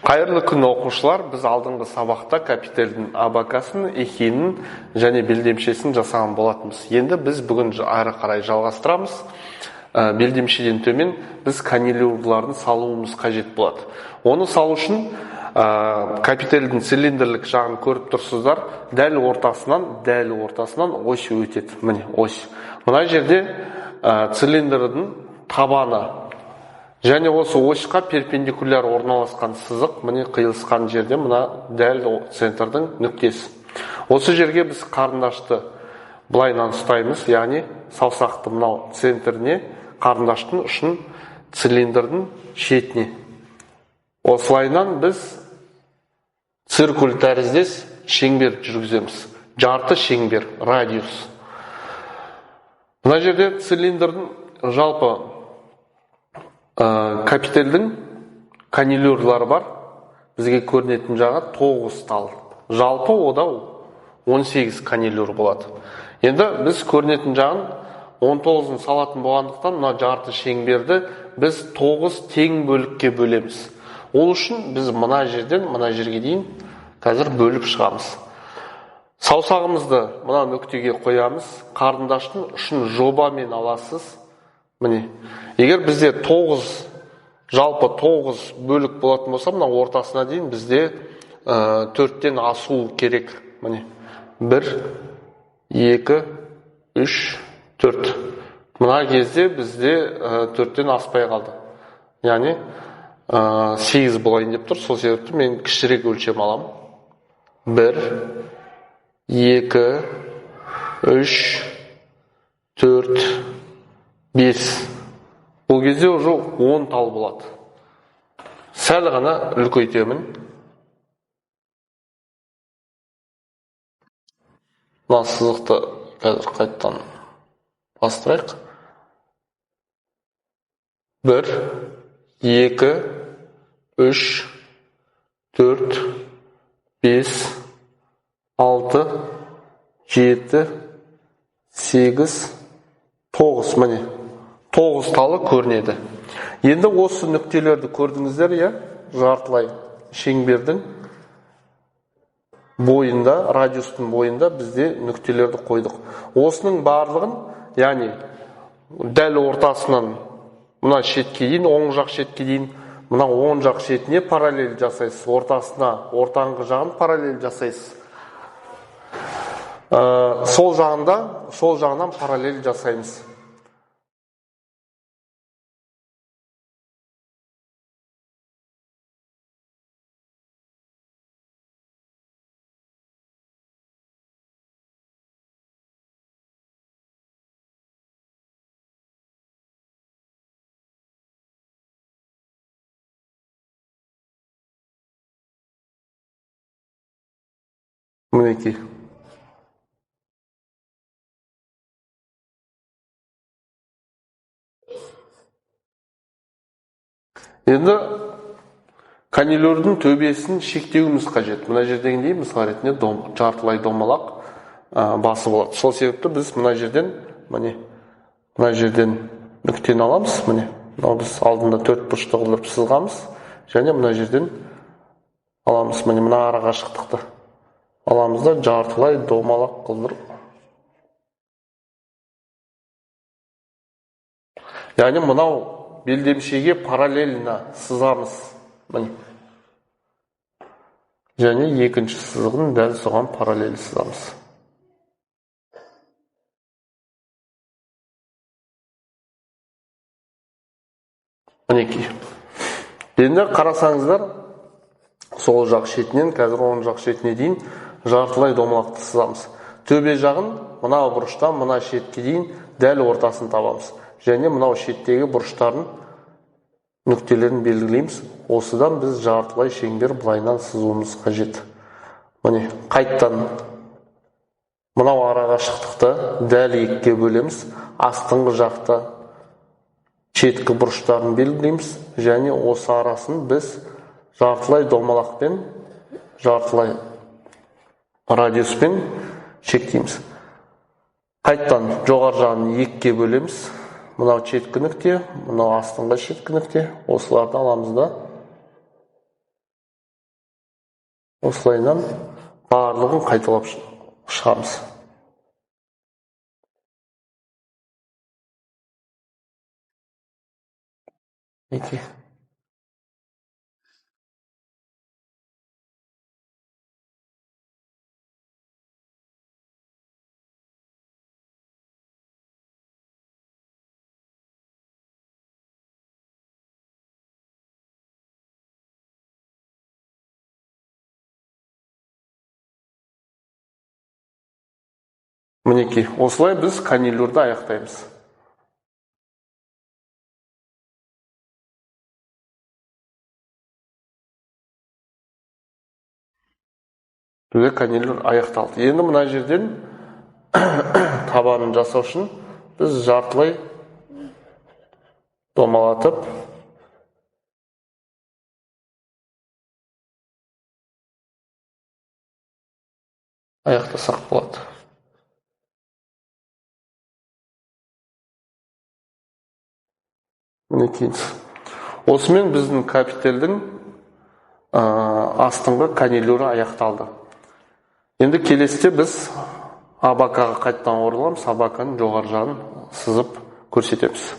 Қайырлы күн оқушылар, біз алдыңғы сабақта капительдің абакасын, екенін және белдемшесін жасаған болатынбыз. Енді біз бүгін ары қарай жалғастырамыз. Белдемшеден төмен біз канилюрларын салуымыз қажет болады. Оны салу үшін капительдің цилиндрлік жағын көріп тұрсыздар, дәл ортасынан ось өтеді. Міне ось. Мына жерде цилиндрдің табаны және осы осьқа перпендикуляр орналасқан сызық, міне қиылысқан жерде мына дәл центрдің нүктесі. Осы жерге біз қарындашты былайынан ұстаймыз, яғни саусақты мынау центріне, қарындаштың ұшын цилиндрдің шетіне. Осылайынан біз циркуль тәріздес шеңбер жүргіземіз. Жарты шеңбер, радиус. Мына жерде цилиндрдің жалпы капительдің канилюрлары бар. Бізге көрінетін жағы 9 тал. Жалпы ода 18 канилюр болады. Енді біз көрінетін жағын 19-ын салатын болғандықтан, мына жарты шеңберді біз 9 тең бөлікке бөлеміз. Ол үшін біз мына жерден мына жерге дейін қазір бөліп шығамыз. Саусағымызды мына нүктеге қоямыз. Қарындаштың ұшын жобамен аласыз. Міне, егер бізде жалпы 9 бөлік болатын болса, мына ортасына дейін бізде 4-тен асу керек. Міне, 1, 2, 3, 4. Мына кезде бізде 4-тен аспай қалды. Яғни 8 болайын деп тұр. Сол себепті мен кішірек өлшем аламын. 1, 2, 3, 4, 5. Бұл кезде уже 10 тал болады. Сәл ғана үлкейтемін. Мына сызықты қазір қайттан бастырайық. 1, 2, 3, 4, 5, 6, 7, 8, 9. Міне. 9 талы көрінеді. Енді осы нүктелерді көрдіңіздер, жартылай шеңбердің бойында, радиустың бойында бізде нүктелерді қойдық. Осының барлығын, яғни дәл ортасынан мына шетке дейін, оң жақ шетке дейін, мына оң жақ шетіне параллель жасайсыз. Ортасына, ортаңғы жағын параллель жасайсыз. Сол жағынан параллель жасаймыз. Мінекей. Енді канилюрдің төбесін шектеуіміз қажет. Мына жердегіндей мысал ретінде жартылай домалақ басы болады. Сол себепті біз мына жерден нүктені аламыз. Міне, біз алдында 4 бұрышты қылдырып сызғамыз, және мына жерден аламыз. Міне, мына ара қашықтықты аламыз да жартылай домалақ қылдырып. Яғни мынау белдемшеге параллельно сызамыз. Міне. Және екінші сызығын дәл соған параллель сызамыз. Мінекей. Енді қарасаңыздар, сол жақ шетінен қазір оң жақ шетіне дейін жартылай домалақты сызамыз. Төбе жағын мынау бұрыштан мына шетке дейін дәл ортасын табамыз. Және мынау шеттегі бұрыштарын нүктелерін белгілейміз. Осыдан біз жартылай шеңбер былайынан сызуымыз қажет. Міне, қайттан мынау ара қашықтықты дәл 2-ге бөлеміз. Астыңғы жақта шеткі бұрыштарын белгілейміз. Және осы арасын біз жартылай домалақпен, жартылай радиуспен шектейміз. Қайттан жоғар жағын 2-ге бөлеміз. Мынау шеткі нүкте, мынау астыңғы шеткі нүкте. Осыларды аламыз да осылайынан барлығын қайталап шығамыз. Мінекей. Мінекей, осылай біз канилюрді аяқтаймыз. Бізде канилюр аяқталды. Енді мына жерден табанын жасау үшін біз жартылай домалатып аяқтасақ болады. Мінекей. Осымен біздің капительдің астыңғы канилюрі аяқталды. Енді келесіде біз абакаға қайттан ораламыз, абаканың жоғары жағын сызып көрсетеміз.